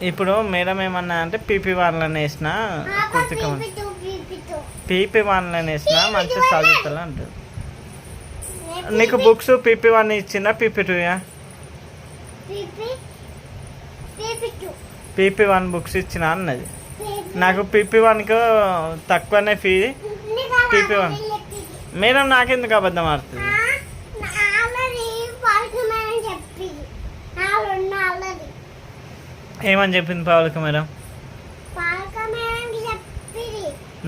ఇప్పుడు మేడం ఏమన్నా అంటే పీపీ వన్లని వేసిన కుర్తిక పీపీ వన్లని వేసిన మంచిగా చదువుతా అంటారు. నీకు బుక్స్ పీపీ వన్ ఇచ్చిందా పీపీ టూయా? పీపీ వన్ బుక్స్ ఇచ్చిన అన్నది. నాకు పీపీ వన్కు తక్కువనే ఫీ. పీపీ వన్ మేడం నాకెందుకు అబద్ధం ఆడుతుంది? ఏమని చెప్పింది పవలిక మేడం?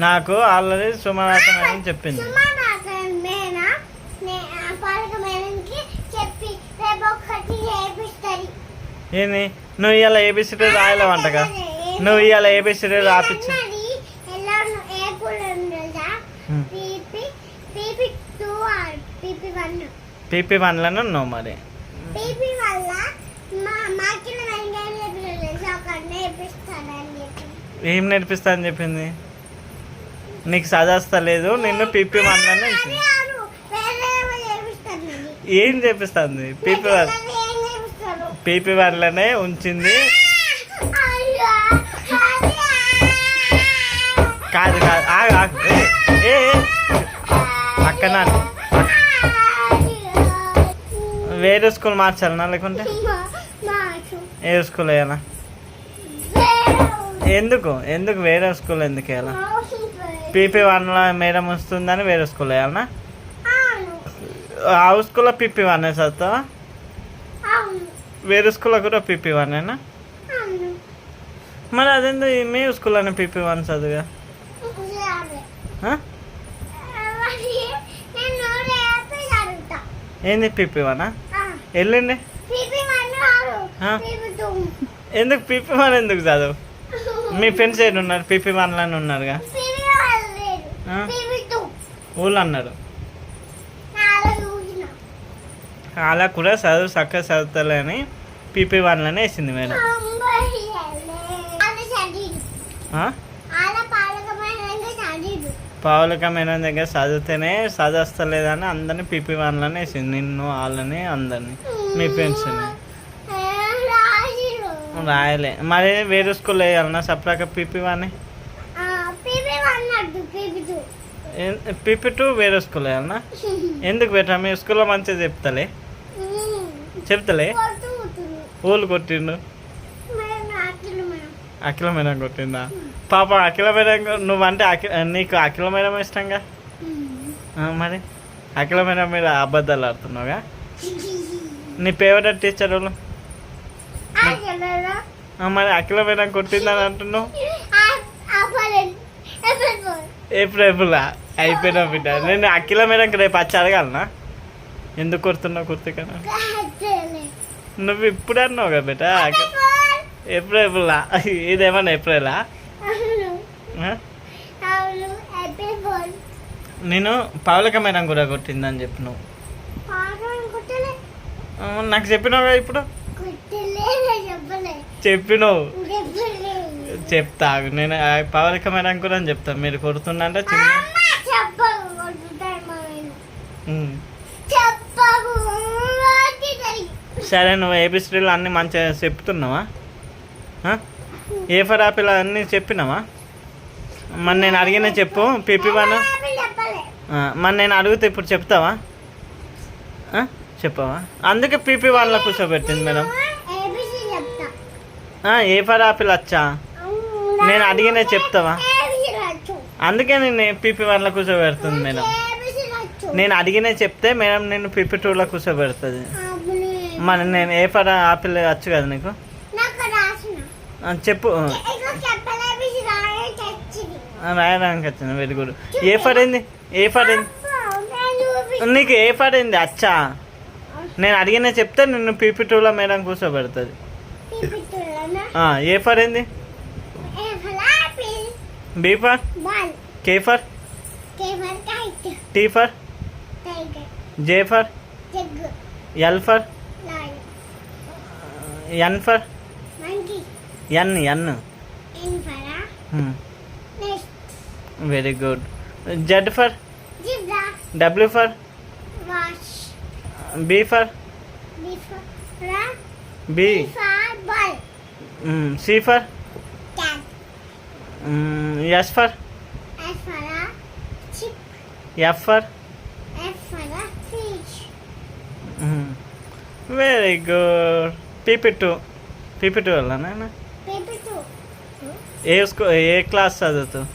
నాకు ఆల్రెడీ సుమలత మేడం చెప్పింది. ఏంది నువ్వు ఇవాళ ఏబిసిడీ రాయలేవంటగా? నువ్వు ఇవాళ ఏబిసిడీ రాపిచ్చి పీపీ వన్లను ఉన్నావు మరి. ఏం నేర్పిస్తా అని చెప్పింది? నీకు చదవస్తలేదు, నిన్ను పీపీ వన్లను ఏం చేపిస్తుంది? పీపీ వన్లనే ఉంచింది. కాదు కాదు అక్కన వేరే స్కూల్ మార్చాలనా లేకుంటే ఏ స్కూల్ వేయాలా? ఎందుకు ఎందుకు వేరే స్కూల్ ఎందుకు వేయాలా? పీపీ వన్లో మేడం వస్తుందని వేరే స్కూల్ వేయాలనా? ఆ స్కూల్లో పీపీ వన్ చదువుతావా? వేరే స్కూల్లో కూడా పీపీ వన్నేనా? మరి అదేందో మీ స్కూల్లోనే పీపీ వన్ చదువుగా. ఏంది పీపీ వనా? వెళ్ళండి. ఎందుకు పీపీ వన్ ఎందుకు చదువు? మీ ఫ్రెండ్స్ ఏంటి ఉన్నారు పీపీ వన్లోనే ఉన్నారుగా. ఊళ్ళు అన్నారు అలా కూడా చదువు చక్కగా చదువుతలే అని పీపీ వన్లోనే వేసింది మేడం. పౌలిక మేడం దగ్గర చదివితేనే చదవస్తలేదని అందరినీ పీపీ వన్లోనే వేసింది. నిన్ను వాళ్ళని అందరినీ మీ ఫ్రెండ్స్ని రాయలే. మరి వేరే స్కూల్లో వేయాలన్నా సపరేట్గా పీపీ వన్? పీపీ టూ వేరే స్కూల్లో వేయాలన్నా? ఎందుకు పెట్టా? మీ స్కూల్లో మంచిగా చెప్తలే ఊళ్ళు కొట్టిండు. అఖిల మేడం కొట్టిందా? పాప అఖిల మేడం నువ్వంటే నీకు అఖిల మేడం ఇష్టంగా. మరి అఖిల మేడం మీద అబద్ధాలు ఆడుతున్నావుగా. నీ ఫేవరెట్ టీచర్ వాళ్ళు మరి అఖిల మేడం కొట్టిందని అంటున్నావు. ఏప్రిల్లా అయిపోయినా బిడ్డ. నేను అఖిల మేడంకి రేపు వచ్చి అడగాలనా ఎందుకు కొడుతున్నావు కుర్తికనా? నువ్వు ఇప్పుడు అన్నావు కదా బిడ్డ. ఏప్రిల్లా ఇదేమన్నా ఏప్రిలా? నేను పౌలిక మేడం కూడా కొట్టిందని చెప్పినావు. నాకు చెప్పినావుగా ఇప్పుడు. చెప్పినావు చెప్తా. నేను పౌలిక మేడం కూడా అని చెప్తాను. మీరు కొడుతుందంటే చిన్న సరే. నువ్వు ఏబిసిడీలు అన్నీ మంచిగా చెప్తున్నావా? ఏ ఫర్ ఆపిల్ అన్నీ చెప్పినావా? మరి నేను అడిగినా చెప్పు పీపీ వన్. మరి నేను అడిగితే ఇప్పుడు చెప్తావా? చెప్పవా? అందుకే పీపీ వన్లో కూర్చోబెట్టింది మేడం. ఏ ఫర్ ఆపిల్ వచ్చా? నేను అడిగినా చెప్తావా? అందుకే నేను పీపీ వన్లో కూర్చోబెడుతుంది మేడం. నేను అడిగినా చెప్తే మేడం నేను పీపీ టూలో కూర్చోబెడుతుంది. మరి నేను ఏ ఫర్ ఆపిల్ వచ్చు కదా నీకు. చెప్పు. రాయడానికి వచ్చింది. Very good. ఏ ఫర్ ఏంది? ఏ ఫర్ ఏంది నీకు? ఏ ఫర్ ఏంది అచ్చా? నేను అడిగినా చెప్తే నిన్ను పీపీ టూలో మేడం కూర్చోబెడుతుంది. ఏ ఫర్ ఏంది? B for? K for? T for? J for? L for? N for? N. Very good. Z for? W for? B for? B. C for S for F for very good PP two వెళ్ళనా ఏ class చదువుతావు